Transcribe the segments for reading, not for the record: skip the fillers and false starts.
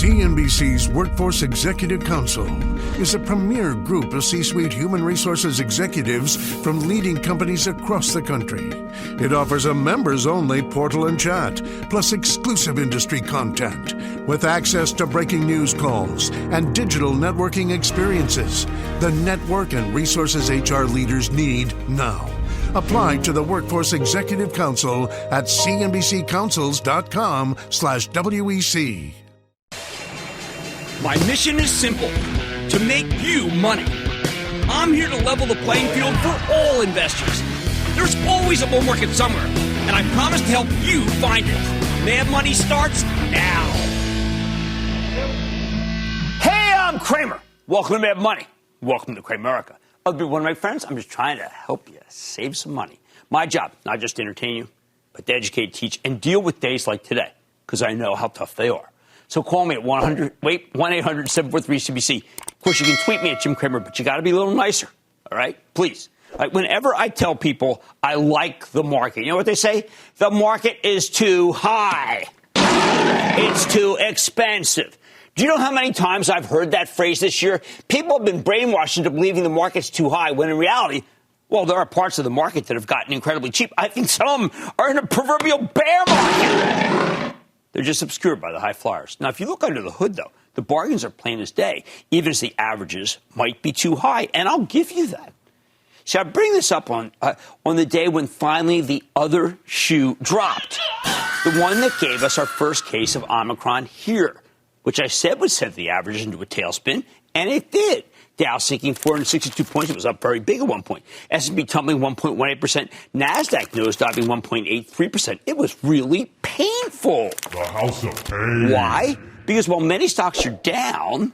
CNBC's Workforce Executive Council is a premier group of C-suite human resources executives from leading companies across the country. It offers a members-only portal and chat, plus exclusive industry content, with access to breaking news calls and digital networking experiences. The network and resources HR leaders need now. Apply to the Workforce Executive Council at cnbccouncils.com/WEC. My mission is simple, to make you money. I'm here to level the playing field for all investors. There's always a bull market somewhere, and I promise to help you find it. Mad Money starts now. Hey, I'm Cramer. Welcome to Mad Money. Welcome to Cramerica. I'll be one of my friends. I'm just trying to help you save some money. My job, not just to entertain you, but to educate, teach, and deal with days like today, because I know how tough they are. So call me at 1-800-743-CBC. Of course, you can tweet me at Jim Cramer, but you got to be a little nicer, all right? Please. All right, whenever I tell people I like the market, you know what they say? The market is too high. It's too expensive. Do you know how many times I've heard that phrase this year? People have been brainwashed into believing the market's too high, when in reality, well, there are parts of the market that have gotten incredibly cheap. I think some are in a proverbial bear market. They're just obscured by the high flyers. Now, if you look under the hood, though, the bargains are plain as day, even as the averages might be too high, and I'll give you that. See, I bring this up on the day when finally the other shoe dropped, the one that gave us our first case of Omicron here, which I said would send the average into a tailspin, and it did. Dow sinking 462 points. It was up very big at one point. S&P tumbling 1.18%. NASDAQ nosediving 1.83%. It was really painful. The house of pain. Why? Because while many stocks are down,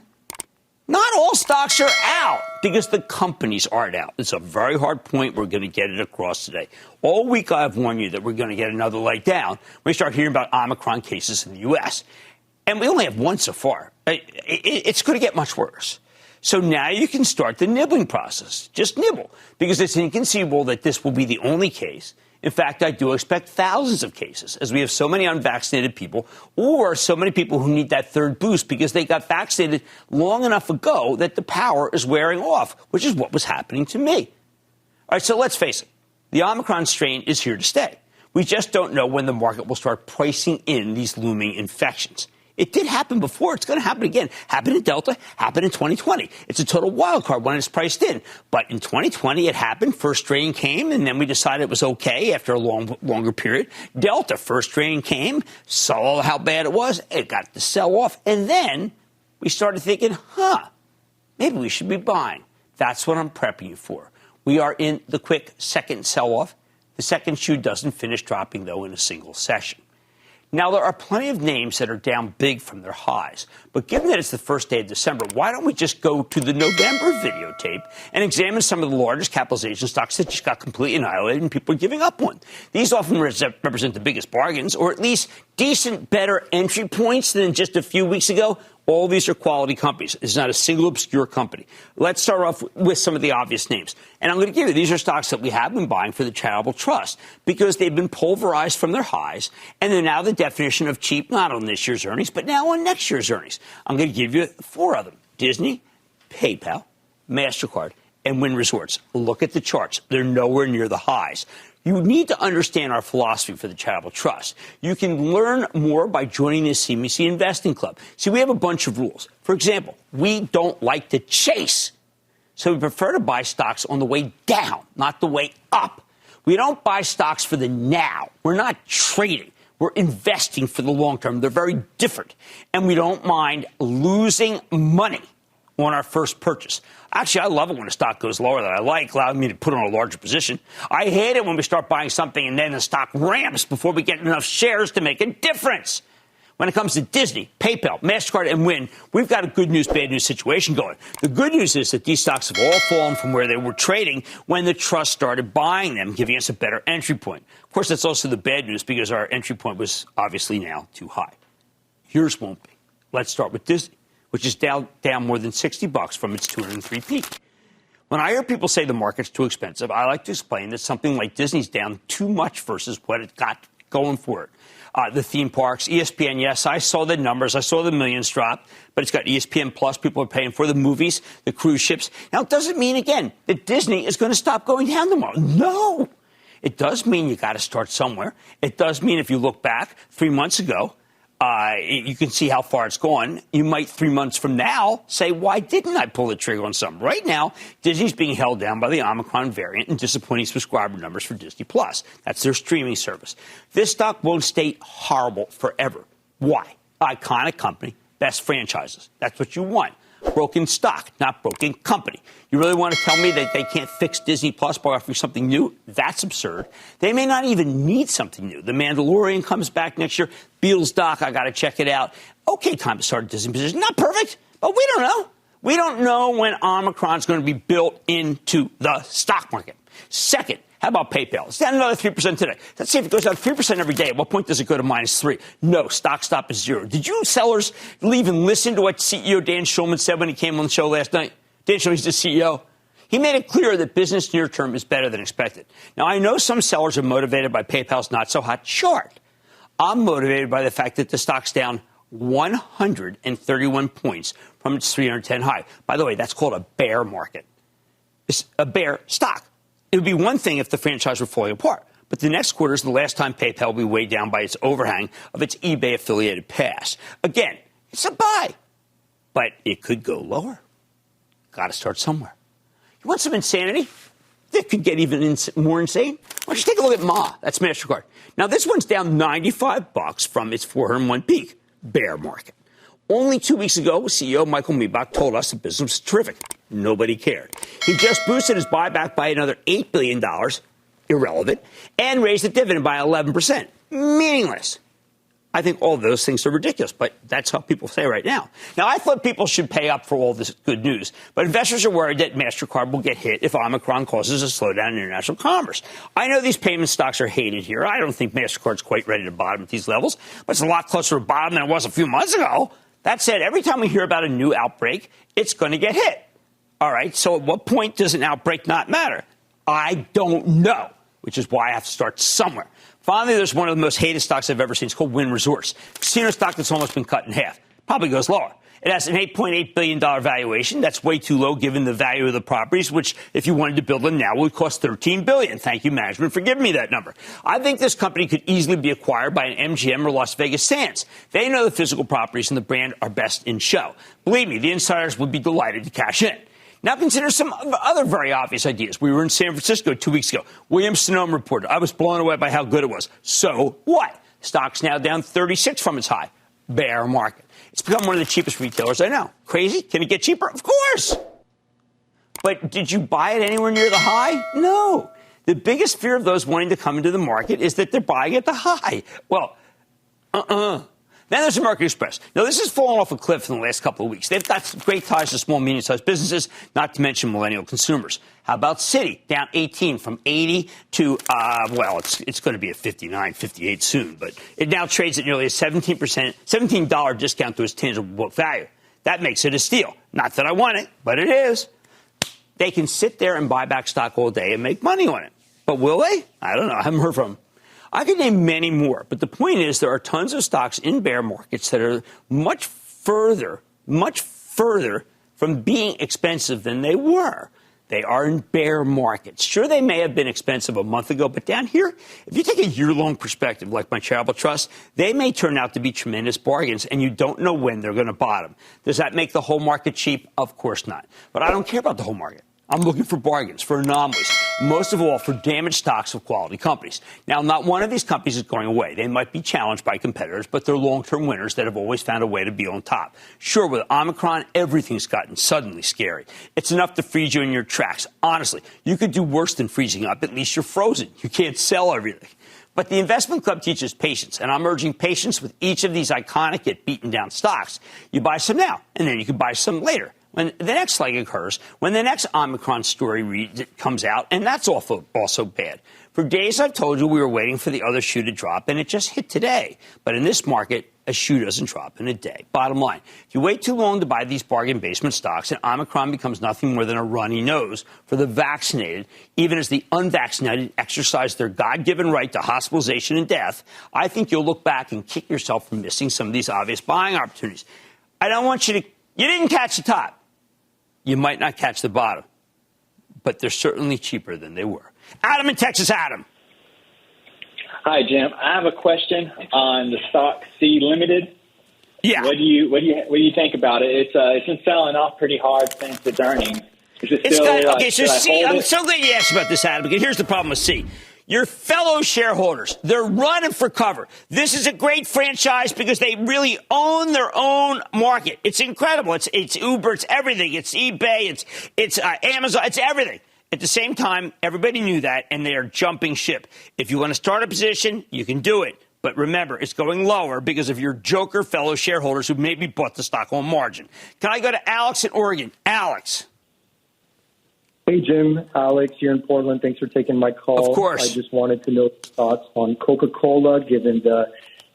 not all stocks are out, because the companies aren't out. It's a very hard point. We're going to get it across today. All week I've warned you that we're going to get another leg down when we start hearing about Omicron cases in the U.S. And we only have one so far. It's going to get much worse. So now you can start the nibbling process. Just nibble, because it's inconceivable that this will be the only case. In fact, I do expect thousands of cases, as we have so many unvaccinated people, or so many people who need that third boost because they got vaccinated long enough ago that the power is wearing off, which is what was happening to me. All right, so let's face it. The Omicron strain is here to stay. We just don't know when the market will start pricing in these looming infections. It did happen before. It's going to happen again. Happened in Delta, happened in 2020. It's a total wild card when it's priced in. But in 2020, it happened. First strain came, and then we decided it was okay after a longer period. Delta, first strain came, saw how bad it was. It got to sell off. And then we started thinking, maybe we should be buying. That's what I'm prepping you for. We are in the quick second sell-off. The second shoe doesn't finish dropping, though, in a single session. Now, there are plenty of names that are down big from their highs. But given that it's the first day of December, why don't we just go to the November videotape and examine some of the largest capitalization stocks that just got completely annihilated and people are giving up on? These often represent the biggest bargains, or at least decent, better entry points than just a few weeks ago. All these are quality companies. It's not a single obscure company. Let's start off with some of the obvious names. And I'm going to give you, these are stocks that we have been buying for the charitable trust because they've been pulverized from their highs, and they're now the definition of cheap, not on this year's earnings, but now on next year's earnings. I'm going to give you four of them: Disney, PayPal, MasterCard, and Wynn Resorts. Look at the charts. They're nowhere near the highs. You need to understand our philosophy for the charitable trust. You can learn more by joining the CMC Investing Club. See, we have a bunch of rules. For example, we don't like to chase. So we prefer to buy stocks on the way down, not the way up. We don't buy stocks for the now. We're not trading. We're investing for the long term. They're very different. And we don't mind losing money on our first purchase. Actually, I love it when a stock goes lower than I like, allowing me to put on a larger position. I hate it when we start buying something and then the stock ramps before we get enough shares to make a difference. When it comes to Disney, PayPal, MasterCard, and Wynn, we've got a good news, bad news situation going. The good news is that these stocks have all fallen from where they were trading when the trust started buying them, giving us a better entry point. Of course, that's also the bad news because our entry point was obviously now too high. Yours won't be. Let's start with Disney, which is down more than $60 from its 203 peak. When I hear people say the market's too expensive, I like to explain that something like Disney's down too much versus what it got going for it. the theme parks. ESPN, yes, I saw the numbers. I saw the millions drop, but it's got ESPN Plus. People are paying for the movies, the cruise ships. Now, it doesn't mean, again, that Disney is going to stop going down tomorrow. No. It does mean you got to start somewhere. It does mean if you look back 3 months ago, you can see how far it's gone. You might 3 months from now say, why didn't I pull the trigger on something? Right now, Disney's being held down by the Omicron variant and disappointing subscriber numbers for Disney Plus. That's their streaming service. This stock won't stay horrible forever. Why? Iconic company, best franchises. That's what you want. Broken stock, not broken company. You really want to tell me that they can't fix Disney Plus by offering something new? That's absurd. They may not even need something new. The Mandalorian comes back next year. Beatles doc, I got to check it out. Okay, time to start a Disney position. Not perfect, but we don't know. We don't know when Omicron's going to be built into the stock market. Second, how about PayPal? It's down another 3% today. Let's see if it goes down 3% every day. At what point does it go to -3? No, stock stop is 0. Did you sellers even listen to what CEO Dan Schulman said when he came on the show last night? Dan Schulman's the CEO. He made it clear that business near term is better than expected. Now, I know some sellers are motivated by PayPal's not-so-hot chart. I'm motivated by the fact that the stock's down 131 points from its 310 high. By the way, that's called a bear market. It's a bear stock. It would be one thing if the franchise were falling apart, but the next quarter is the last time PayPal will be weighed down by its overhang of its eBay-affiliated past. Again, it's a buy, but it could go lower. Got to start somewhere. You want some insanity? That could get even more insane. Why don't you take a look at Ma? That's MasterCard. Now, this one's down $95 from its 401 peak. Bear market. Only 2 weeks ago, CEO Michael Miebach told us the business was terrific. Nobody cared. He just boosted his buyback by another $8 billion, irrelevant, and raised the dividend by 11%. Meaningless. I think all those things are ridiculous, but that's how people say right now. Now, I thought people should pay up for all this good news, but investors are worried that MasterCard will get hit if Omicron causes a slowdown in international commerce. I know these payment stocks are hated here. I don't think MasterCard's quite ready to bottom at these levels, but it's a lot closer to bottom than it was a few months ago. That said, every time we hear about a new outbreak, it's going to get hit. All right, so at what point does an outbreak not matter? I don't know, which is why I have to start somewhere. Finally, there's one of the most hated stocks I've ever seen. It's called Wynn Resorts. Casino stock that's almost been cut in half. Probably goes lower. It has an $8.8 billion valuation. That's way too low given the value of the properties, which, if you wanted to build them now, would cost $13 billion. Thank you, management, for giving me that number. I think this company could easily be acquired by an MGM or Las Vegas Sands. They know the physical properties and the brand are best in show. Believe me, the insiders would be delighted to cash in. Now consider some other very obvious ideas. We were in San Francisco 2 weeks ago. Williams-Sonoma reported. I was blown away by how good it was. So what? Stock's now down 36 from its high. Bear market. It's become one of the cheapest retailers I know. Crazy? Can it get cheaper? Of course. But did you buy it anywhere near the high? No. The biggest fear of those wanting to come into the market is that they're buying at the high. Well, Then there's American Express. Now, this has fallen off a cliff in the last couple of weeks. They've got great ties to small, medium-sized businesses, not to mention millennial consumers. How about Citi? Down 18 from 80 to, it's going to be a 59, 58 soon. But it now trades at nearly a $17 discount to its tangible book value. That makes it a steal. Not that I want it, but it is. They can sit there and buy back stock all day and make money on it. But will they? I don't know. I haven't heard from them. I could name many more, but the point is there are tons of stocks in bear markets that are much further from being expensive than they were. They are in bear markets. Sure, they may have been expensive a month ago, but down here, if you take a year-long perspective, like my charitable trust, they may turn out to be tremendous bargains, and you don't know when they're going to bottom. Does that make the whole market cheap? Of course not. But I don't care about the whole market. I'm looking for bargains, for anomalies, most of all for damaged stocks of quality companies. Now, not one of these companies is going away. They might be challenged by competitors, but they're long-term winners that have always found a way to be on top. Sure, with Omicron, everything's gotten suddenly scary. It's enough to freeze you in your tracks. Honestly, you could do worse than freezing up. At least you're frozen. You can't sell everything. But the Investment Club teaches patience, and I'm urging patience with each of these iconic yet beaten-down stocks. You buy some now, and then you can buy some later. when the next leg occurs, when the next Omicron story comes out, and that's also bad. For days, I've told you we were waiting for the other shoe to drop, and it just hit today. But in this market, a shoe doesn't drop in a day. Bottom line, if you wait too long to buy these bargain basement stocks, and Omicron becomes nothing more than a runny nose for the vaccinated, even as the unvaccinated exercise their God-given right to hospitalization and death, I think you'll look back and kick yourself for missing some of these obvious buying opportunities. I don't want you didn't catch the top. You might not catch the bottom, but they're certainly cheaper than they were. Adam in Texas. Adam. Hi, Jim. I have a question on the stock C Limited. Yeah. What do you think about it? It's been selling off pretty hard since its earnings. Is it still, okay, so C, I'm so glad you asked about this, Adam, because here's the problem with C. Your fellow shareholders, they're running for cover. This is a great franchise because they really own their own market. It's incredible. It's Uber, it's everything. It's eBay, it's Amazon, it's everything. At the same time, everybody knew that, and they are jumping ship. If you want to start a position, you can do it. But remember, it's going lower because of your joker fellow shareholders who maybe bought the stock on margin. Can I go to Alex in Oregon? Alex. Hey, Jim. Alex here in Portland. Thanks for taking my call. Of course. I just wanted to know your thoughts on Coca-Cola, given the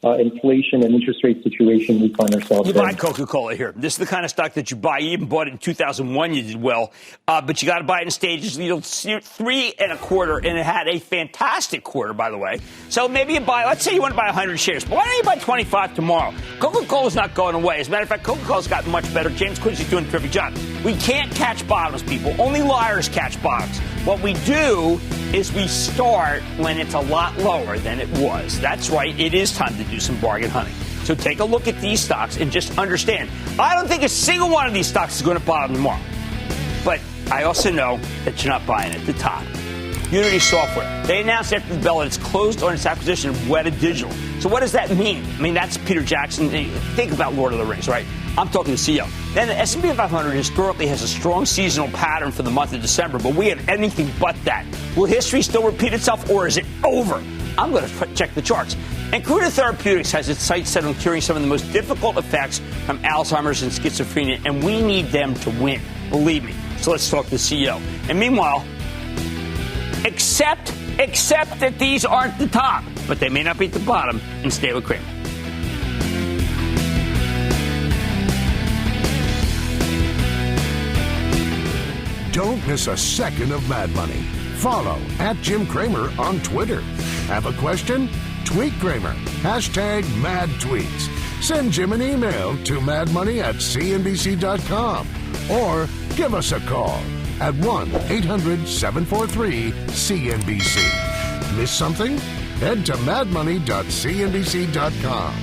inflation and interest rate situation we find ourselves in. You buy Coca-Cola here. This is the kind of stock that you buy. You even bought it in 2001. You did well. But you got to buy it in stages. You know, 3 1/4, and it had a fantastic quarter, by the way. So maybe you buy, let's say you want to buy 100 shares. But why don't you buy 25 tomorrow? Coca-Cola's not going away. As a matter of fact, Coca-Cola's gotten much better. James Quincy's doing a terrific job. We can't catch bottoms, people. Only liars catch bottoms. What we do is we start when it's a lot lower than it was. That's right. It is time to do some bargain hunting. So take a look at these stocks and just understand. I don't think a single one of these stocks is going to bottom tomorrow. But I also know that you're not buying at the top. Unity Software. They announced after the bell that it's closed on its acquisition of Weta Digital. So what does that mean? I mean, that's Peter Jackson. Think about Lord of the Rings, right? I'm talking to the CEO. Then the S&P 500 historically has a strong seasonal pattern for the month of December, but we have anything but that. Will history still repeat itself, or is it over? I'm going to check the charts. And Kruger Therapeutics has its sights set on curing some of the most difficult effects from Alzheimer's and schizophrenia, and we need them to win. Believe me. So let's talk to the CEO. And meanwhile, accept that these aren't the top, but they may not be at the bottom, and stay with Cramer. Don't miss a second of Mad Money. Follow @Jim Cramer on Twitter. Have a question? Tweet Cramer. #MadTweets. Send Jim an email to madmoney@cnbc.com or give us a call at 1-800-743-CNBC. Miss something? Head to madmoney.cnbc.com.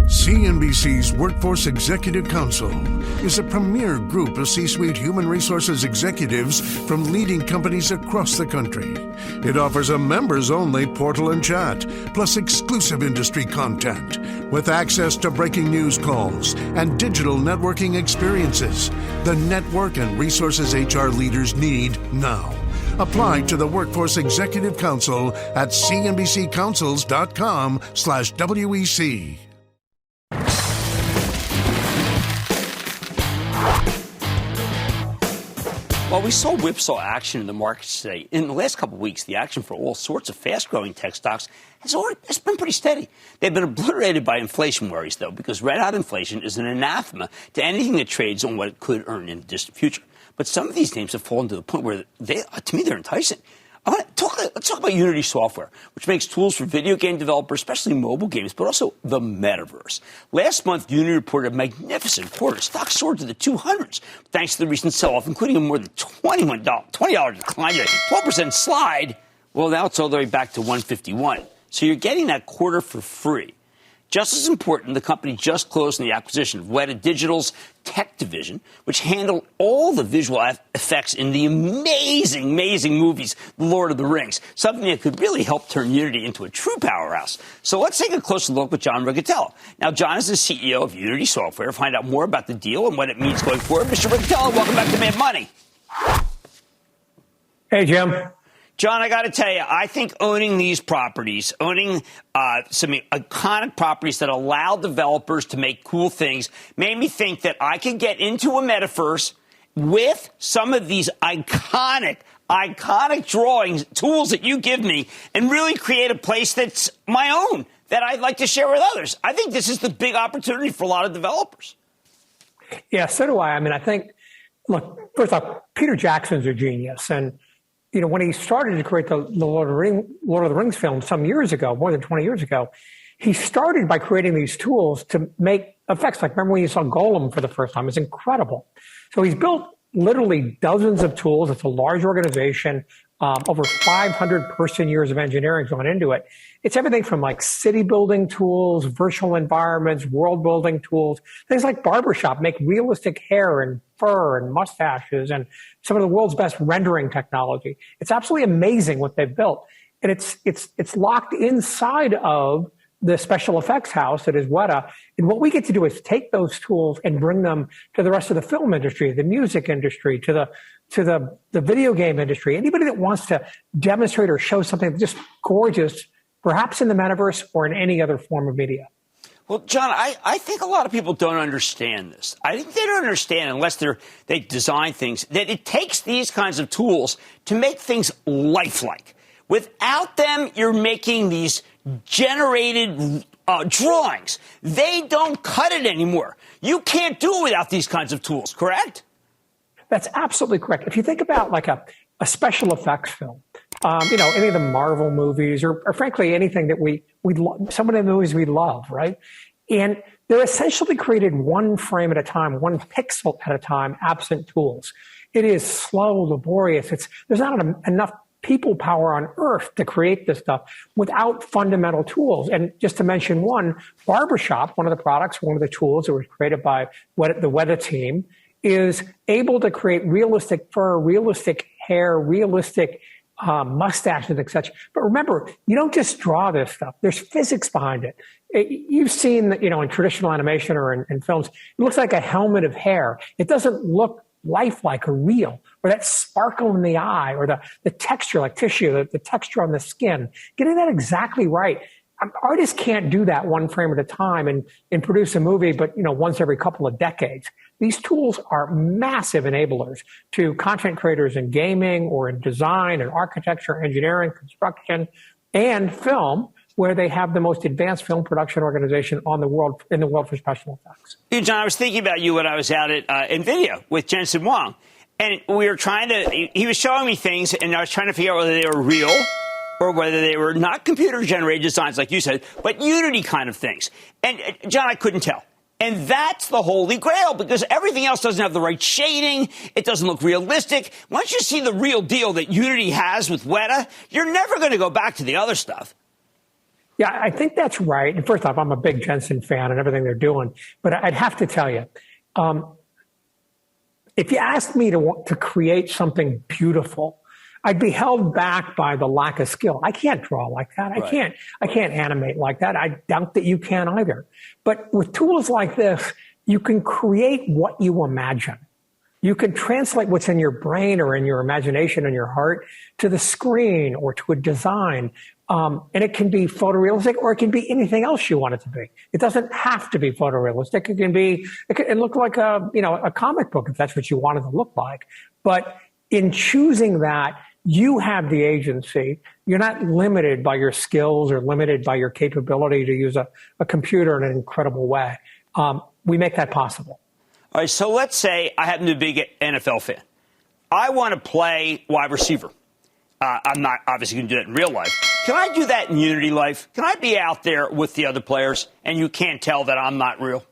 CNBC's Workforce Executive Council is a premier group of C-suite human resources executives from leading companies across the country. It offers a members-only portal and chat, plus exclusive industry content, with access to breaking news calls and digital networking experiences. The network and resources HR leaders need now. Apply to the Workforce Executive Council at cnbccouncils.com/WEC. Well, we saw whipsaw action in the markets today. In the last couple of weeks, the action for all sorts of fast-growing tech stocks has been pretty steady. They've been obliterated by inflation worries, though, because red-hot inflation is an anathema to anything that trades on what it could earn in the distant future. But some of these names have fallen to the point where, to me, they're enticing. Let's talk about Unity Software, which makes tools for video game developers, especially mobile games, but also the metaverse. Last month, Unity reported a magnificent quarter. Stocks soared to the 200s, thanks to the recent sell-off, including a more than $20 decline, 12% slide. Well, now it's all the way back to 151. So you're getting that quarter for free. Just as important, the company just closed on the acquisition of Weta Digital's tech division, which handled all the visual effects in the amazing movies, The Lord of the Rings, something that could really help turn Unity into a true powerhouse. So let's take a closer look with John Riccitiello. Now, John is the CEO of Unity Software. Find out more about the deal and what it means going forward. Mr. Riccitiello, welcome back to Mad Money. Hey, Jim. John, I got to tell you, I think owning these properties, owning some iconic properties that allow developers to make cool things, made me think that I could get into a metaverse with some of these iconic drawings, tools that you give me, and really create a place that's my own, that I'd like to share with others. I think this is the big opportunity for a lot of developers. Yeah, so do I. I mean, I think, look, first off, Peter Jackson's a genius. And, you know, when he started to create the Lord of the Rings film some years ago, more than 20 years ago, he started by creating these tools to make effects. Like, remember when you saw Golem for the first time? It's incredible. So he's built literally dozens of tools. It's a large organization, over 500 person years of engineering going into it. It's everything from like city building tools, virtual environments, world building tools, things like barbershop, make realistic hair and fur and mustaches, and some of the world's best rendering technology. It's absolutely amazing what they've built. And it's locked inside of the special effects house that is Weta. And what we get to do is take those tools and bring them to the rest of the film industry, the music industry, to the video game industry. Anybody that wants to demonstrate or show something just gorgeous, perhaps in the metaverse or in any other form of media. Well, John, I think a lot of people don't understand this. I think they don't understand, unless they design things, that it takes these kinds of tools to make things lifelike. Without them, you're making these generated drawings. They don't cut it anymore. You can't do it without these kinds of tools, correct? That's absolutely correct. If you think about like a special effects film, you know, any of the Marvel movies or frankly, anything that we some of the movies we love, right? And they're essentially created one frame at a time, one pixel at a time, absent tools. It is slow, laborious. There's not enough people power on earth to create this stuff without fundamental tools. And just to mention one, Barbershop, one of the products, one of the tools that was created by the Weta team, is able to create realistic fur, realistic hair, realistic mustaches, etc. But remember, you don't just draw this stuff. There's physics behind it. You've seen, you know, in traditional animation or in films, it looks like a helmet of hair. It doesn't look lifelike or real, or that sparkle in the eye, or the texture, like tissue, the texture on the skin. Getting that exactly right. Artists can't do that one frame at a time and produce a movie, but, you know, once every couple of decades. These tools are massive enablers to content creators in gaming or in design and architecture, engineering, construction, and film, where they have the most advanced film production organization in the world for special effects. John, I was thinking about you when I was out at NVIDIA with Jensen Huang. And we were he was showing me things, and I was trying to figure out whether they were real or whether they were not computer-generated designs, like you said, but Unity kind of things. And, John, I couldn't tell. And that's the holy grail, because everything else doesn't have the right shading. It doesn't look realistic. Once you see the real deal that Unity has with Weta, you're never going to go back to the other stuff. Yeah, I think that's right. And first off, I'm a big Jensen fan and everything they're doing. But I'd have to tell you, if you asked me to create something beautiful, I'd be held back by the lack of skill. I can't draw like that. Right. I can't animate like that. I doubt that you can either. But with tools like this, you can create what you imagine. You can translate what's in your brain or in your imagination and your heart to the screen or to a design. And it can be photorealistic, or it can be anything else you want it to be. It doesn't have to be photorealistic. It can look like a comic book if that's what you want it to look like. But in choosing that, you have the agency. You're not limited by your skills or limited by your capability to use a computer in an incredible way. We make that possible. All right, so let's say I happen to be a big NFL fan. I want to play wide receiver. I'm not obviously going to do that in real life. Can I do that in Unity Life? Can I be out there with the other players and you can't tell that I'm not real?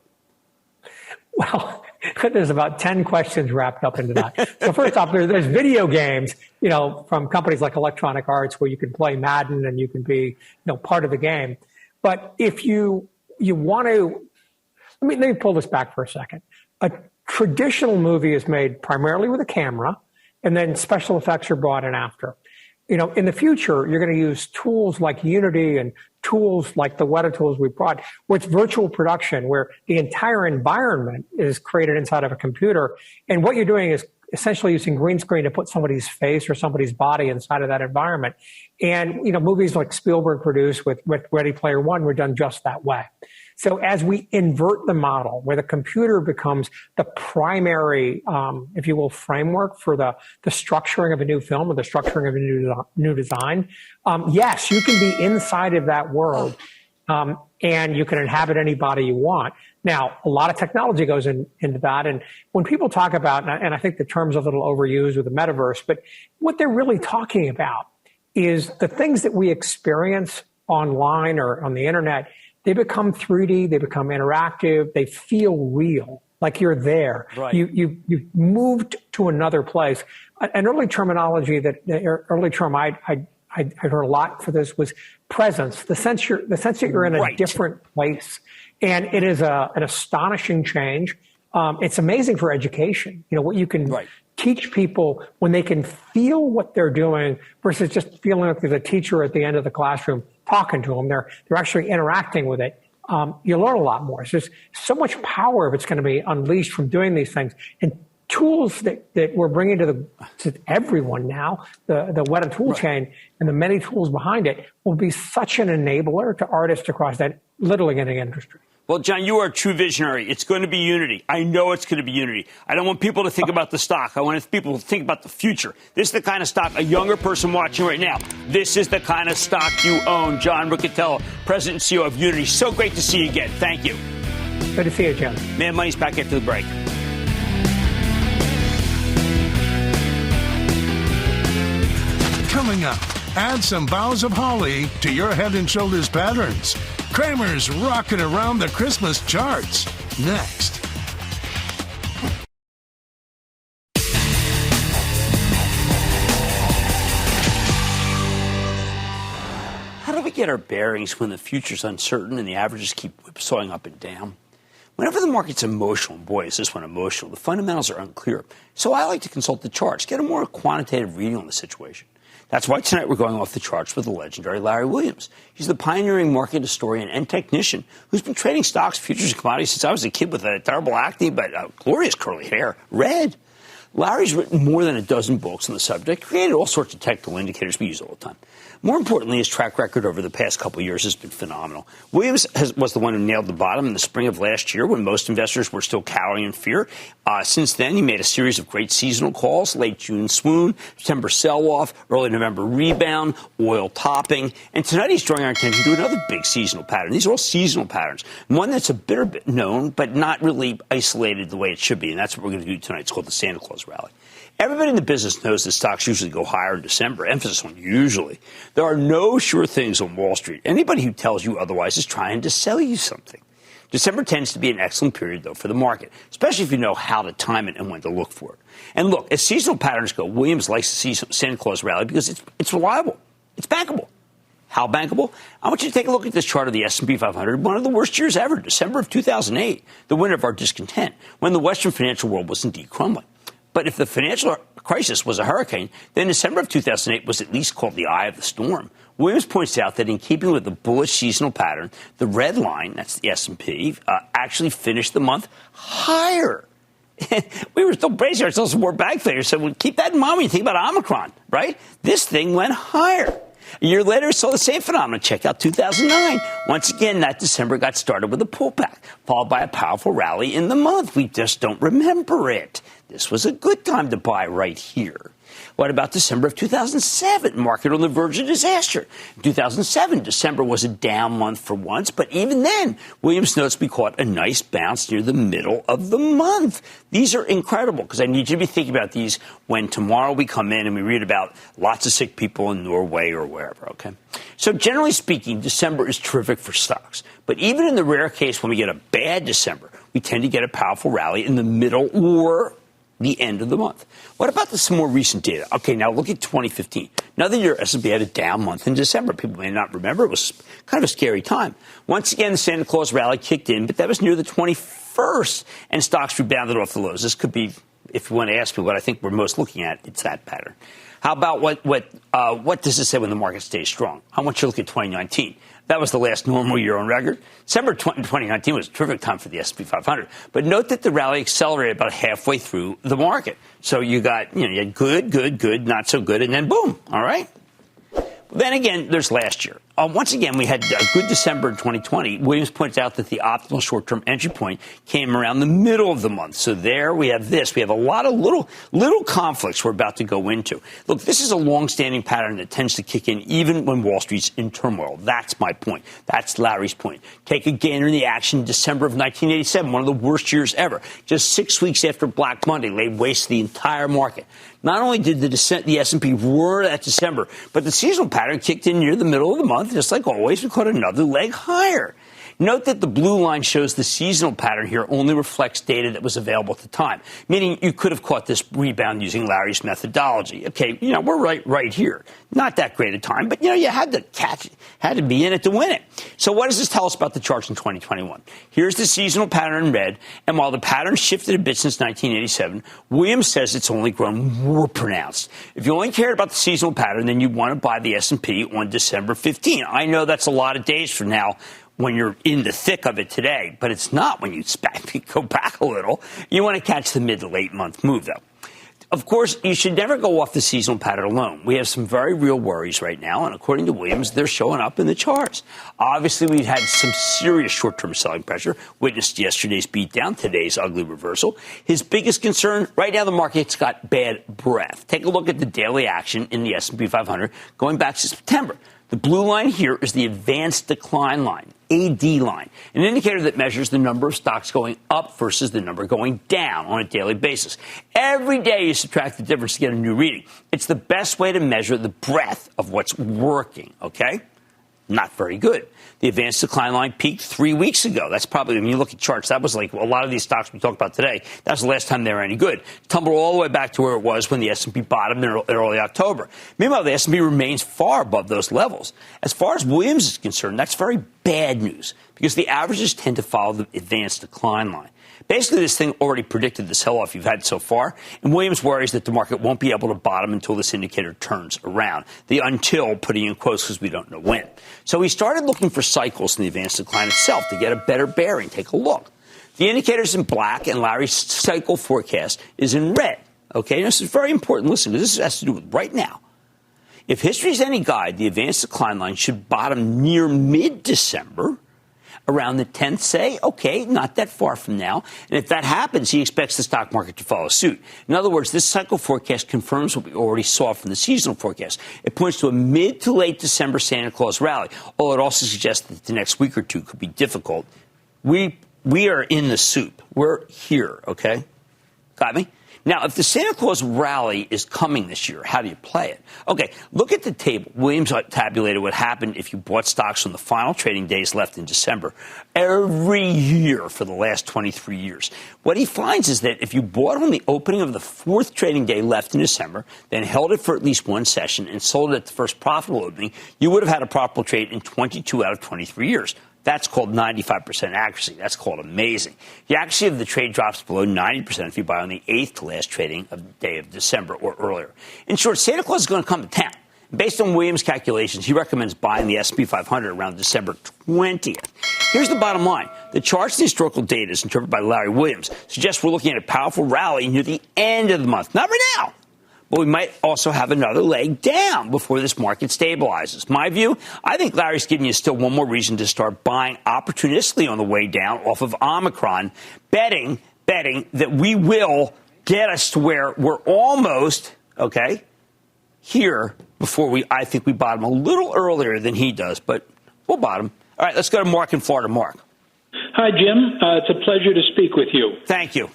Well, there's about 10 questions wrapped up into that. So first off, there's video games, you know, from companies like Electronic Arts where you can play Madden and you can be, you know, part of the game. But if you want to, let me pull this back for a second. A traditional movie is made primarily with a camera, and then special effects are brought in after. You know, in the future, you're going to use tools like Unity and tools like the Weta tools we brought, where it's virtual production, where the entire environment is created inside of a computer. And what you're doing is essentially using green screen to put somebody's face or somebody's body inside of that environment. And, movies like Spielberg produced with Ready Player One were done just that way. So as we invert the model where the computer becomes the primary, if you will, framework for the structuring of a new film or the structuring of a new design, yes, you can be inside of that world, and you can inhabit any body you want. Now, a lot of technology goes into that. And when people talk about, and I think the term's a little overused with the metaverse, but what they're really talking about is the things that we experience online or on the internet. They become 3D, they become interactive, they feel real, like you're there. Right. You've moved to another place. An early terminology early term I heard a lot for this was presence, the sense that you're in a different place. And it is an astonishing change. It's amazing for education, what you can teach people when they can feel what they're doing versus just feeling like there's a teacher at the end of the classroom talking to them. They're actually interacting with it. You learn a lot more. It's just so much power that's going to be unleashed from doing these things. And tools that we're bringing to everyone now, the Weta tool chain and the many tools behind it will be such an enabler to artists across that literally any industry. Well, John, you are a true visionary. It's going to be unity. I know it's going to be unity. I don't want people to think about the stock. I want people to think about the future. This is the kind of stock a younger person watching right now. This is the kind of stock you own. John Riccitiello, President and CEO of Unity. So great to see you again. Thank you. Good to see you, John. Man Money's back after the break. Coming up, add some boughs of holly to your Head and Shoulders patterns. Cramer's rocking around the Christmas charts. Next. How do we get our bearings when the future's uncertain and the averages keep whipsawing up and down? Whenever the market's emotional, and boy, is this one emotional, the fundamentals are unclear. So I like to consult the charts, get a more quantitative reading on the situation. That's why tonight we're going off the charts with the legendary Larry Williams. He's the pioneering market historian and technician who's been trading stocks, futures, and commodities since I was a kid with a terrible acne but glorious curly hair, red. Larry's written more than a dozen books on the subject, created all sorts of technical indicators we use all the time. More importantly, his track record over the past couple of years has been phenomenal. Williams was the one who nailed the bottom in the spring of last year when most investors were still cowering in fear. Since then, he made a series of great seasonal calls, late June swoon, September sell-off, early November rebound, oil topping. And tonight he's drawing our attention to another big seasonal pattern. These are all seasonal patterns. One that's a bit known, but not really isolated the way it should be. And that's what we're going to do tonight. It's called the Santa Claus Rally. Everybody in the business knows that stocks usually go higher in December. Emphasis on usually. There are no sure things on Wall Street. Anybody who tells you otherwise is trying to sell you something. December tends to be an excellent period, though, for the market, especially if you know how to time it and when to look for it. And look, as seasonal patterns go, Williams likes to see some Santa Claus rally because it's reliable. It's bankable. How bankable? I want you to take a look at this chart of the S&P 500, one of the worst years ever, December of 2008, the winter of our discontent, when the Western financial world was indeed crumbling. But if the financial crisis was a hurricane, then December of 2008 was at least called the eye of the storm. Williams points out that in keeping with the bullish seasonal pattern, the red line, that's the S&P, actually finished the month higher. We were still bracing ourselves for more bank failures, so keep that in mind when you think about Omicron, right? This thing went higher. A year later, saw the same phenomenon. Check out 2009. Once again, that December got started with a pullback, followed by a powerful rally in the month. We just don't remember it. This was a good time to buy right here. What about December of 2007? Market on the verge of disaster. In 2007, December was a down month for once, but even then, Williams notes we caught a nice bounce near the middle of the month. These are incredible because I need you to be thinking about these when tomorrow we come in and we read about lots of sick people in Norway or wherever, okay? So generally speaking, December is terrific for stocks. But even in the rare case when we get a bad December, we tend to get a powerful rally in the middle or the end of the month. What about some more recent data? Okay, now look at 2015. Another year, S&P had a down month in December. People may not remember. It was kind of a scary time. Once again, the Santa Claus rally kicked in, but that was near the 21st, and stocks rebounded off the lows. This could be, if you want to ask me what I think we're most looking at, it's that pattern. How about what does it say when the market stays strong? I want you to look at 2019. That was the last normal year on record. December 2019 was a terrific time for the S&P 500. But note that the rally accelerated about halfway through the market. So you had good, not so good, and then boom, all right? Then again, there's last year. Once again, we had a good December in 2020. Williams points out that the optimal short-term entry point came around the middle of the month. So there we have this. We have a lot of little conflicts we're about to go into. Look, this is a long-standing pattern that tends to kick in even when Wall Street's in turmoil. That's my point. That's Larry's point. Take a gainer in the action in December of 1987, one of the worst years ever. Just 6 weeks after Black Monday laid waste to the entire market. Not only did the S&P roar that December, but the seasonal pattern kicked in near the middle of the month. Just like always, we caught another leg higher. Note that the blue line shows the seasonal pattern here only reflects data that was available at the time, meaning you could have caught this rebound using Larry's methodology. Okay, we're right here. Not that great a time, but, you had to catch it, had to be in it to win it. So what does this tell us about the charts in 2021? Here's the seasonal pattern in red, and while the pattern shifted a bit since 1987, Williams says it's only grown more pronounced. If you only cared about the seasonal pattern, then you'd want to buy the S&P on December 15. I know that's a lot of days from now, when you're in the thick of it today, but it's not when you go back a little. You want to catch the mid to late month move, though. Of course, you should never go off the seasonal pattern alone. We have some very real worries right now, and according to Williams, they're showing up in the charts. Obviously, we've had some serious short-term selling pressure, witnessed yesterday's beatdown, today's ugly reversal. His biggest concern, right now the market's got bad breath. Take a look at the daily action in the S&P 500 going back to September. The blue line here is the advanced decline line, AD line, an indicator that measures the number of stocks going up versus the number going down on a daily basis. Every day you subtract the difference to get a new reading. It's the best way to measure the breadth of what's working, okay? Not very good. The advanced decline line peaked 3 weeks ago. That's probably, when you look at charts, that was like a lot of these stocks we talked about today. That was the last time they were any good. Tumbled all the way back to where it was when the S&P bottomed in early October. Meanwhile, the S&P remains far above those levels. As far as Williams is concerned, that's very bad news because the averages tend to follow the advanced decline line. Basically, this thing already predicted the sell-off you've had so far, and Williams worries that the market won't be able to bottom until this indicator turns around. The until putting in quotes because we don't know when. So he started looking for cycles in the advanced decline itself to get a better bearing. Take a look. The indicator's in black, and Larry's cycle forecast is in red. Okay, this is very important. Listen, this has to do with right now. If history is any guide, the advanced decline line should bottom near mid-December, around the 10th, say, okay, not that far from now. And if that happens, he expects the stock market to follow suit. In other words, this cycle forecast confirms what we already saw from the seasonal forecast. It points to a mid to late December Santa Claus rally, although it also suggests that the next week or two could be difficult. We are in the soup. We're here, okay? Got me? Now, if the Santa Claus rally is coming this year, how do you play it? Okay, look at the table. Williams tabulated what happened if you bought stocks on the final trading days left in December every year for the last 23 years. What he finds is that if you bought on the opening of the fourth trading day left in December, then held it for at least one session and sold it at the first profitable opening, you would have had a profitable trade in 22 out of 23 years. That's called 95% accuracy. That's called amazing. The accuracy of the trade drops below 90% if you buy on the 8th to last trading of the day of December or earlier. In short, Santa Claus is going to come to town. Based on Williams' calculations, he recommends buying the S&P 500 around December 20th. Here's the bottom line. The charts and historical data, as interpreted by Larry Williams, suggest we're looking at a powerful rally near the end of the month. Not right now. But we might also have another leg down before this market stabilizes. My view, I think Larry's giving you still one more reason to start buying opportunistically on the way down off of Omicron, betting that we will get us to where we're almost, okay, here before I think we bottom a little earlier than he does, but we'll bottom. All right, let's go to Mark in Florida. Mark. Hi, Jim. It's a pleasure to speak with you. Thank you.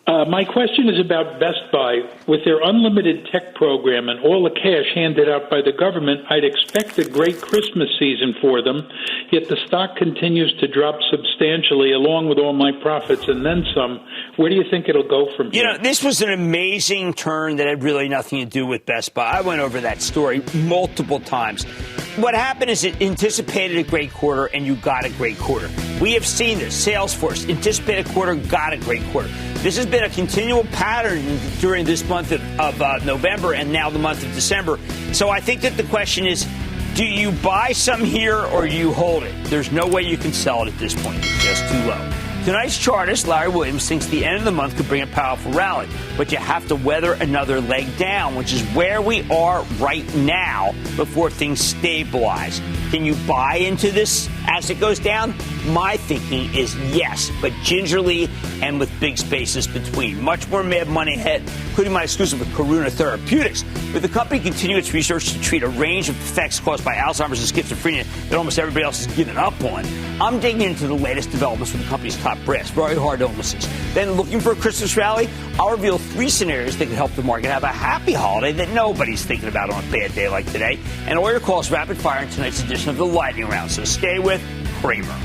My question is about Best Buy. With their unlimited tech program and all the cash handed out by the government, I'd expect a great Christmas season for them, yet the stock continues to drop substantially along with all my profits and then some. Where do you think it'll go from here? This was an amazing turn that had really nothing to do with Best Buy. I went over that story multiple times. What happened is it anticipated a great quarter, and you got a great quarter. We have seen this. Salesforce anticipated a quarter, got a great quarter. This has been a continual pattern during this month of November and now the month of December. So I think that the question is, Do you buy some here or do you hold it? There's no way you can sell it at this point. It's just too low. Tonight's chartist, Larry Williams, thinks the end of the month could bring a powerful rally, but you have to weather another leg down, which is where we are right now before things stabilize. Can you buy into this as it goes down? My thinking is yes, but gingerly and with big spaces between. Much more mad money ahead, including my exclusive with Karuna Therapeutics. With the company continuing its research to treat a range of effects caused by Alzheimer's and schizophrenia that almost everybody else has given up on, I'm digging into the latest developments with the company's top brass, very hard illnesses. Then, looking for a Christmas rally, I'll reveal 3 scenarios that can help the market have a happy holiday that nobody's thinking about on a bad day like today. And all your calls rapid fire in tonight's edition of the Lightning Round. So stay with Cramer.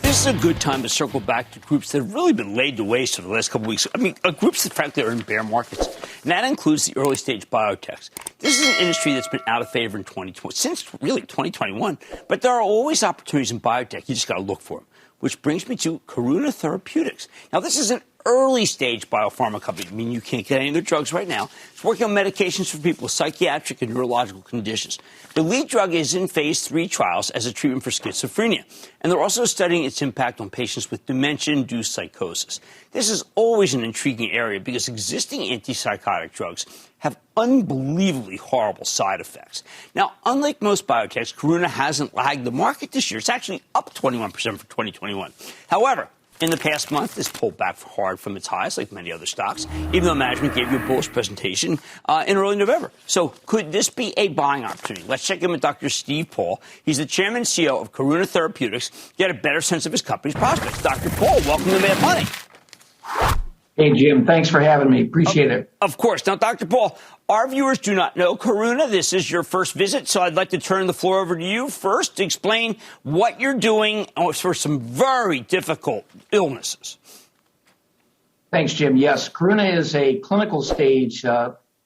This is a good time to circle back to groups that have really been laid to waste for the last couple of weeks. I mean, groups that, frankly, are in bear markets. And that includes the early-stage biotechs. This is an industry that's been out of favor in 2020, since really 2021. But there are always opportunities in biotech. You just got to look for them. Which brings me to Karuna Therapeutics. Now, this is an early-stage biopharma company. I mean, you can't get any of their drugs right now. It's working on medications for people with psychiatric and neurological conditions. The lead drug is in phase 3 trials as a treatment for schizophrenia. And they're also studying its impact on patients with dementia-induced psychosis. This is always an intriguing area because existing antipsychotic drugs have unbelievably horrible side effects. Now, unlike most biotechs, Karuna hasn't lagged the market this year. It's actually up 21% for 2021. However, in the past month, it's pulled back hard from its highs, like many other stocks, even though management gave you a bullish presentation in early November. So could this be a buying opportunity? Let's check in with Dr. Steve Paul. He's the chairman and CEO of Karuna Therapeutics. Get a better sense of his company's prospects. Dr. Paul, welcome to Mad Money. Hey, Jim. Thanks for having me. Appreciate it. Of course. Now, Dr. Paul, our viewers do not know Karuna. This is your first visit, so I'd like to turn the floor over to you first to explain what you're doing for some very difficult illnesses. Thanks, Jim. Yes, Karuna is a clinical stage,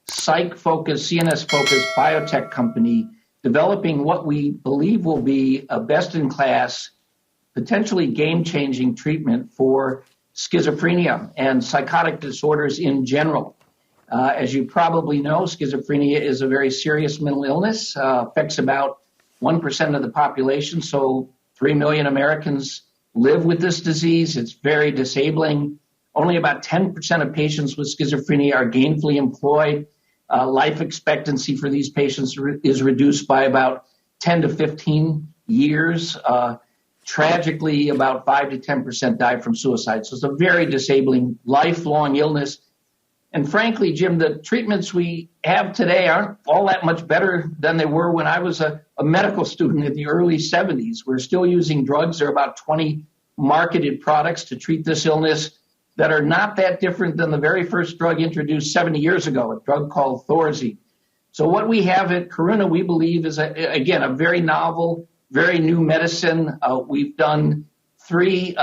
psych-focused, CNS-focused biotech company developing what we believe will be a best-in-class, potentially game-changing treatment for schizophrenia and psychotic disorders in general. As you probably know, schizophrenia is a very serious mental illness, affects about 1% of the population, so 3 million Americans live with this disease. It's very disabling. Only about 10% of patients with schizophrenia are gainfully employed. Life expectancy for these patients is reduced by about 10 to 15 years. Tragically, about 5 to 10% die from suicide. So it's a very disabling, lifelong illness. And frankly, Jim, the treatments we have today aren't all that much better than they were when I was a medical student in the early 70s. We're still using drugs. There are about 20 marketed products to treat this illness that are not that different than the very first drug introduced 70 years ago, a drug called Thorazine. So what we have at Karuna, we believe, is, again, a very novel, very new medicine. We've done 3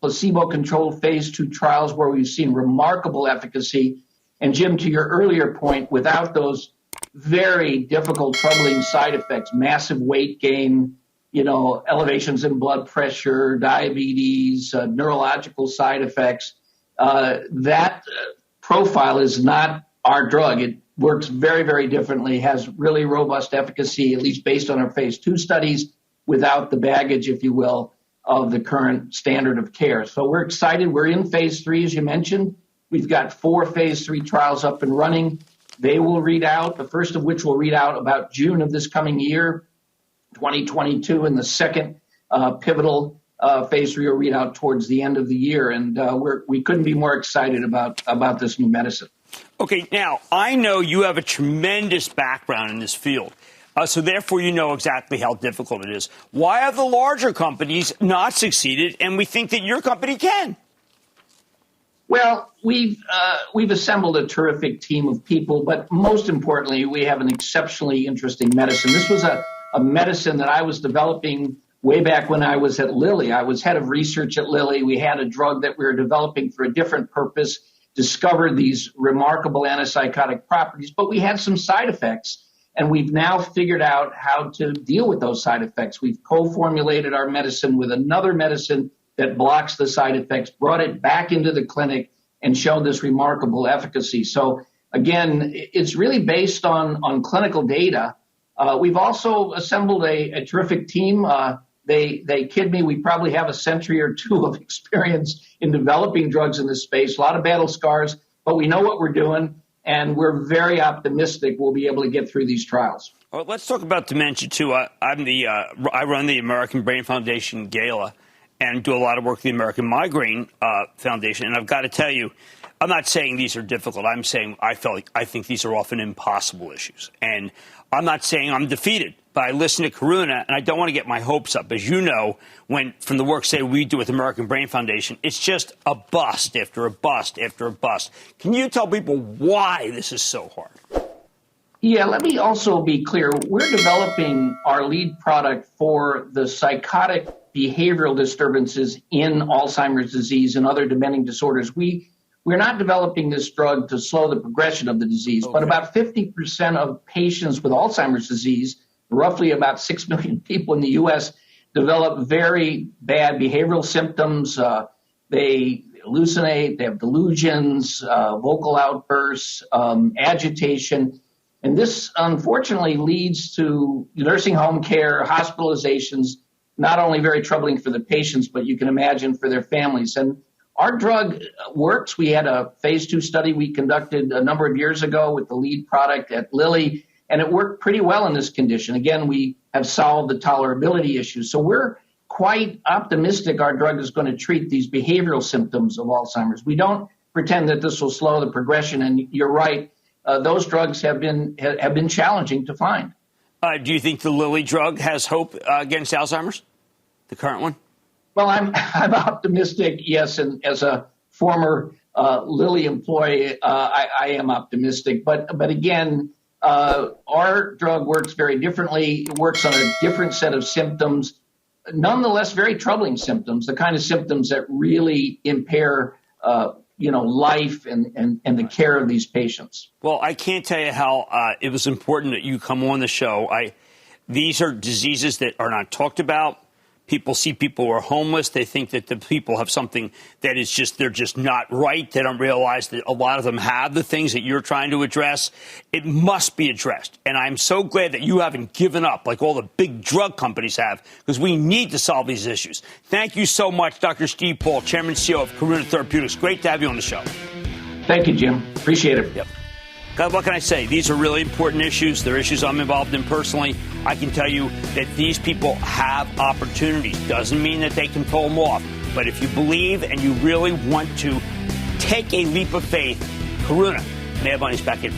placebo-controlled phase 2 trials where we've seen remarkable efficacy. And Jim, to your earlier point, without those very difficult, troubling side effects, massive weight gain, elevations in blood pressure, diabetes, neurological side effects, that profile is not our drug. It works very, very differently, has really robust efficacy, at least based on our phase 2 studies, without the baggage, if you will, of the current standard of care. So we're excited. We're in phase 3, as you mentioned. We've got 4 phase 3 trials up and running. They will read out, the first of which will read out about June of this coming year, 2022, and the second pivotal phase 3 will read out towards the end of the year. And we couldn't be more excited about this new medicine. Okay, now, I know you have a tremendous background in this field. So therefore, you know exactly how difficult it is. Why have the larger companies not succeeded, and we think that your company can? Well, we've assembled a terrific team of people, but most importantly, we have an exceptionally interesting medicine. This was a medicine that I was developing way back when I was at Lilly. I was head of research at Lilly. We had a drug that we were developing for a different purpose, discovered these remarkable antipsychotic properties, but we had some side effects. And we've now figured out how to deal with those side effects. We've co-formulated our medicine with another medicine that blocks the side effects, brought it back into the clinic, and shown this remarkable efficacy. So again, it's really based on clinical data. We've also assembled a terrific team. They kid me. We probably have a century or two of experience in developing drugs in this space, a lot of battle scars, but we know what we're doing, and we're very optimistic we'll be able to get through these trials. Well, let's talk about dementia, too. I run the American Brain Foundation Gala and do a lot of work with the American Migraine Foundation. And I've got to tell you, I'm not saying these are difficult. I'm saying I think these are often impossible issues. And I'm not saying I'm defeated, but I listen to Karuna, and I don't want to get my hopes up. As you know, from the work, say, we do with the American Brain Foundation, it's just a bust after a bust after a bust. Can you tell people why this is so hard? Yeah, let me also be clear. We're developing our lead product for the psychotic behavioral disturbances in Alzheimer's disease and other dementing disorders. We're not developing this drug to slow the progression of the disease, but about 50% of patients with Alzheimer's disease, roughly about 6 million people in the U.S., develop very bad behavioral symptoms. They hallucinate, they have delusions, vocal outbursts, agitation. And this, unfortunately, leads to nursing home care, hospitalizations, not only very troubling for the patients, but you can imagine for their families. And our drug works. We had a phase 2 study we conducted a number of years ago with the lead product at Lilly, and it worked pretty well in this condition. Again, we have solved the tolerability issues. So we're quite optimistic our drug is going to treat these behavioral symptoms of Alzheimer's. We don't pretend that this will slow the progression, and you're right. Those drugs have been challenging to find. Do you think the Lilly drug has hope against Alzheimer's, the current one? Well, I'm optimistic, yes, and as a former Lilly employee, I am optimistic. But again, our drug works very differently. It works on a different set of symptoms, nonetheless very troubling symptoms, the kind of symptoms that really impair life and the care of these patients. Well, I can't tell you how it was important that you come on the show. These are diseases that are not talked about. People see people who are homeless. They think that the people have something that is they're just not right. They don't realize that a lot of them have the things that you're trying to address. It must be addressed. And I'm so glad that you haven't given up like all the big drug companies have, because we need to solve these issues. Thank you so much, Dr. Steve Paul, Chairman and CEO of Karuna Therapeutics. Great to have you on the show. Thank you, Jim. Appreciate it. Yep. God, what can I say? These are really important issues. They're issues I'm involved in personally. I can tell you that these people have opportunities. Doesn't mean that they can pull them off. But if you believe and you really want to take a leap of faith, Karuna, Mad Money's back in.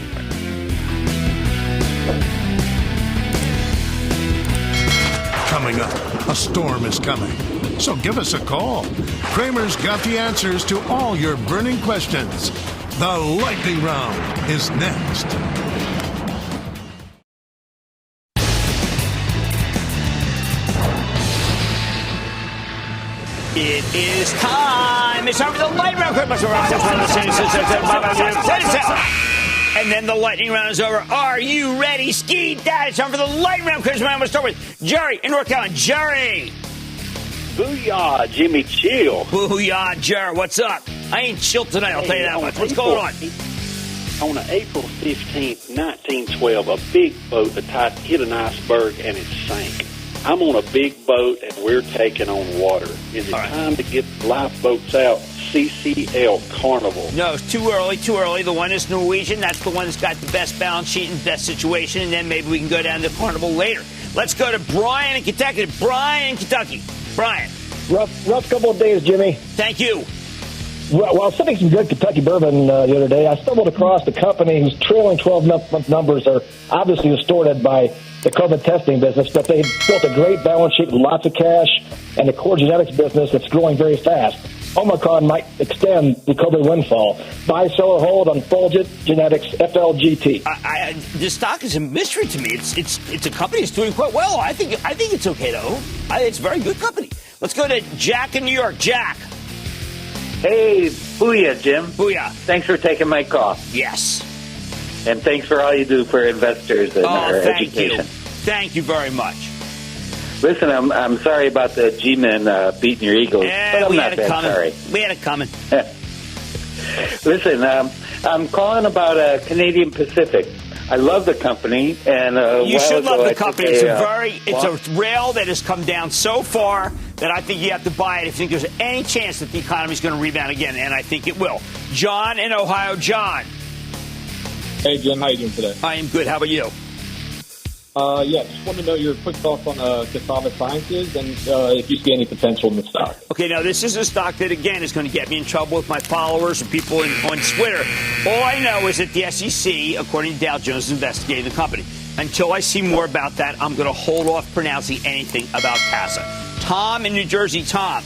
Coming up, a storm is coming. So give us a call. Cramer's got the answers to all your burning questions. The lightning round is next. It is time. It's time for the lightning round. And then the lightning round is over. Are you ready, Ski Dad? It's time for the lightning round. I'm going to start with Jerry in North Carolina. Jerry. Booyah, Jimmy Chill. Booyah, Jerry. What's up? I ain't chilled tonight, I'll tell you that much. What's going on? On April 15th, 1912, a big boat hit an iceberg and it sank. I'm on a big boat and we're taking on water. Is it time to get lifeboats out? CCL Carnival. No, it's too early. The one is Norwegian. That's the one that's got the best balance sheet and best situation. And then maybe we can go down to Carnival later. Let's go to Brian in Kentucky. Brian. Rough couple of days, Jimmy. Thank you. While sipping some good Kentucky bourbon the other day, I stumbled across a company whose trailing 12-month numbers are obviously distorted by the COVID testing business, but they've built a great balance sheet with lots of cash and a core genetics business that's growing very fast. Omicron might extend the COVID windfall. Buy, sell, or hold on Fulgent Genetics, FLGT. This stock is a mystery to me. It's a company that's doing quite well. I think it's okay, though. It's a very good company. Let's go to Jack in New York. Jack. Hey, booyah, Jim. Booyah. Thanks for taking my call. Yes. And thanks for all you do for investors and our education. Thank you very much. Listen, I'm sorry about the G-Men beating your Eagles, but I'm not that sorry. We had it coming. Listen, I'm calling about Canadian Pacific. I love the company, and you should love the company. It's a rail that has come down so far that I think you have to buy it if you think there's any chance that the economy is going to rebound again, and I think it will. John in Ohio. John. Hey, Jim. How you doing today? I am good. How about you? Just want to know your quick thoughts on Cassava Sciences and if you see any potential in the stock. Okay, now this is a stock that, again, is going to get me in trouble with my followers and people on Twitter. All I know is that the SEC, according to Dow Jones, is investigating the company. Until I see more about that, I'm going to hold off pronouncing anything about CASA. Tom in New Jersey. Tom.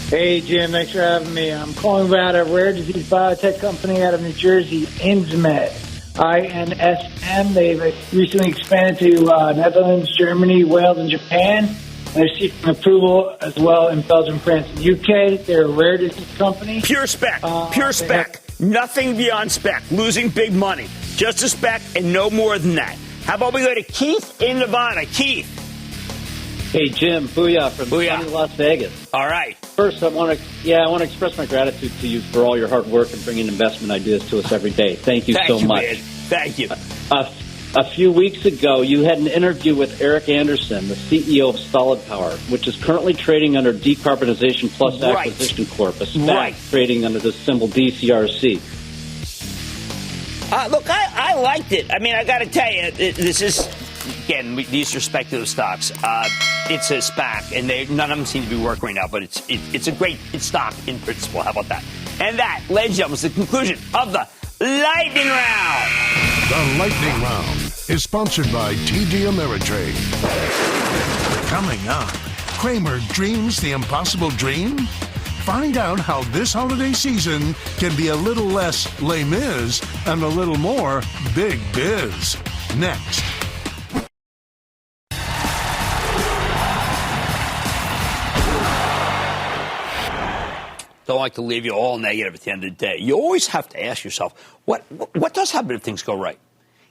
Hey, Jim. Thanks for having me. I'm calling about a rare disease biotech company out of New Jersey, Insmed. INSM. They've recently expanded to Netherlands, Germany, Wales, and Japan. They're seeking approval as well in Belgium, France, and UK. They're a rare disease company. Pure spec. Nothing beyond spec. Losing big money. Just a spec and no more than that. How about we go to Keith in Nevada? Keith. Hey, Jim. Booyah from sunny Las Vegas. All right. First, I want to express my gratitude to you for all your hard work and bringing investment ideas to us every day. Thank you so much. Man. Thank you. A few weeks ago, you had an interview with Eric Anderson, the CEO of Solid Power, which is currently trading under Decarbonization Plus Acquisition Corp, a SPAC trading under the symbol DCRC. Look, I liked it. I mean, I got to tell you, this is, again, these are speculative stocks. It's a SPAC, and none of them seem to be working right now, but it's a great stock in principle. How about that? And that, ladies and gentlemen, is the conclusion of the Lightning Round. The Lightning Round is sponsored by TD Ameritrade. Coming up, Cramer dreams the impossible dream? Find out how this holiday season can be a little less Les Mis and a little more Big Biz. Next. Don't like to leave you all negative at the end of the day. You always have to ask yourself, what does happen if things go right?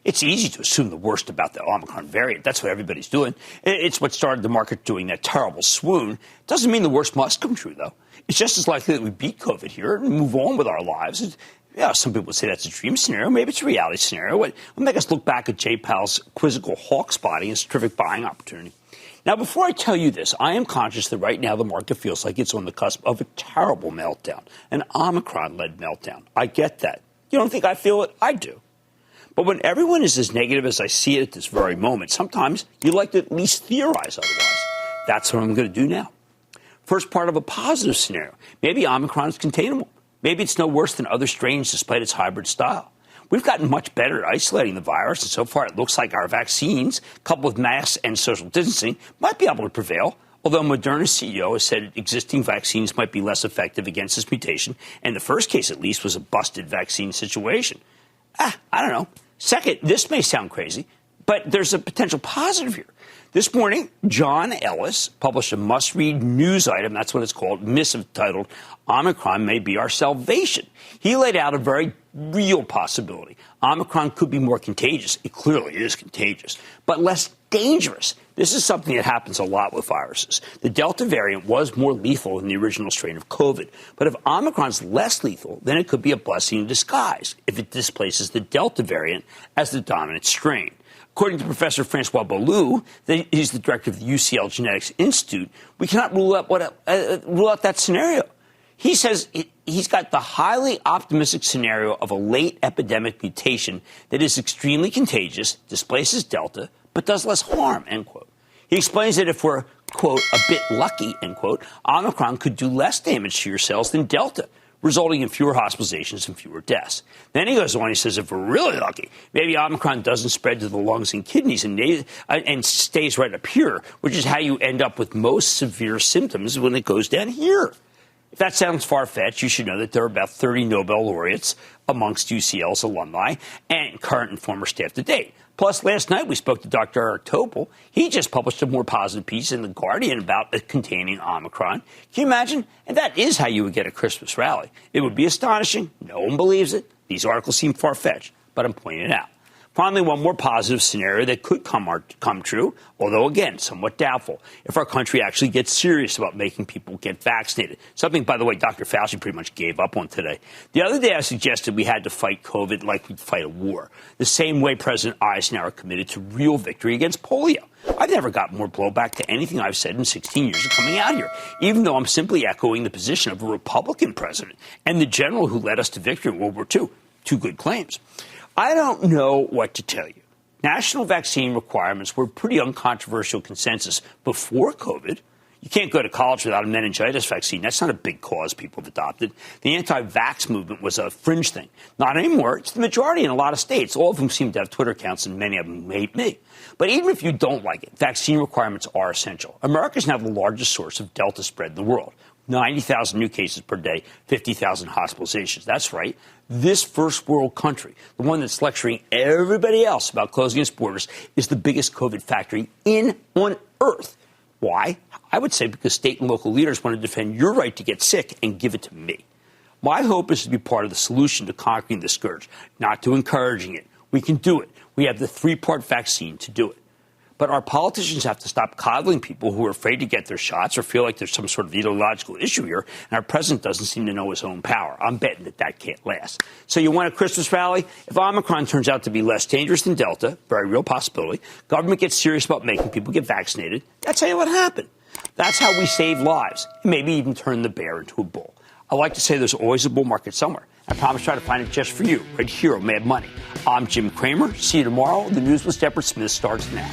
It's easy to assume the worst about the Omicron variant. That's what everybody's doing. It's what started the market doing that terrible swoon. Doesn't mean the worst must come true, though. It's just as likely that we beat COVID here and move on with our lives. Some people would say that's a dream scenario. Maybe it's a reality scenario. It will make us look back at Jay Powell's quizzical hawk spotting as a terrific buying opportunity. Now, before I tell you this, I am conscious that right now the market feels like it's on the cusp of a terrible meltdown, an Omicron-led meltdown. I get that. You don't think I feel it? I do. But when everyone is as negative as I see it at this very moment, sometimes you like to at least theorize otherwise. That's what I'm going to do now. First part of a positive scenario. Maybe Omicron is containable. Maybe it's no worse than other strains despite its hybrid style. We've gotten much better at isolating the virus, and so far it looks like our vaccines, coupled with masks and social distancing, might be able to prevail, although Moderna's CEO has said existing vaccines might be less effective against this mutation, and the first case, at least, was a busted vaccine situation. I don't know. Second, this may sound crazy, but there's a potential positive here. This morning, John Ellis published a must-read news item, that's what it's called, missive titled, Omicron May Be Our Salvation. He laid out a very real possibility. Omicron could be more contagious. It clearly is contagious, but less dangerous. This is something that happens a lot with viruses. The Delta variant was more lethal than the original strain of COVID, but if Omicron's less lethal, then it could be a blessing in disguise if it displaces the Delta variant as the dominant strain. According to Professor Francois Beaulieu, he's the director of the UCL Genetics Institute, we cannot rule out that scenario. He says he's got the highly optimistic scenario of a late epidemic mutation that is extremely contagious, displaces Delta, but does less harm, end quote. He explains that if we're, quote, a bit lucky, end quote, Omicron could do less damage to your cells than Delta, resulting in fewer hospitalizations and fewer deaths. Then he goes on, he says, if we're really lucky, maybe Omicron doesn't spread to the lungs and kidneys and stays right up here, which is how you end up with most severe symptoms when it goes down here. If that sounds far-fetched, you should know that there are about 30 Nobel laureates amongst UCL's alumni and current and former staff to date. Plus, last night we spoke to Dr. Eric Topol. He just published a more positive piece in The Guardian about it containing Omicron. Can you imagine? And that is how you would get a Christmas rally. It would be astonishing. No one believes it. These articles seem far-fetched, but I'm pointing it out. Finally, one more positive scenario that could come true, although, again, somewhat doubtful, if our country actually gets serious about making people get vaccinated. Something, by the way, Dr. Fauci pretty much gave up on today. The other day, I suggested we had to fight COVID like we'd fight a war, the same way President Eisenhower committed to real victory against polio. I've never got more blowback to anything I've said in 16 years of coming out here, even though I'm simply echoing the position of a Republican president and the general who led us to victory in World War II. Two good claims. I don't know what to tell you. National vaccine requirements were a pretty uncontroversial consensus before COVID. You can't go to college without a meningitis vaccine. That's not a big cause people have adopted. The anti-vax movement was a fringe thing. Not anymore. It's the majority in a lot of states, all of whom seem to have Twitter accounts, and many of them hate me. But even if you don't like it, vaccine requirements are essential. America is now the largest source of Delta spread in the world. 90,000 new cases per day, 50,000 hospitalizations. That's right. This first world country, the one that's lecturing everybody else about closing its borders, is the biggest COVID factory on earth. Why? I would say because state and local leaders want to defend your right to get sick and give it to me. My hope is to be part of the solution to conquering the scourge, not to encouraging it. We can do it. We have the 3-part vaccine to do it. But our politicians have to stop coddling people who are afraid to get their shots or feel like there's some sort of ideological issue here, and our president doesn't seem to know his own power. I'm betting that can't last. So you want a Christmas rally? If Omicron turns out to be less dangerous than Delta, very real possibility, government gets serious about making people get vaccinated, that's how it would happen. That's how we save lives, and maybe even turn the bear into a bull. I like to say there's always a bull market somewhere. I promise to try to find it just for you, right here on Mad Money. I'm Jim Cramer. See you tomorrow. The News with Deborah Smith starts now.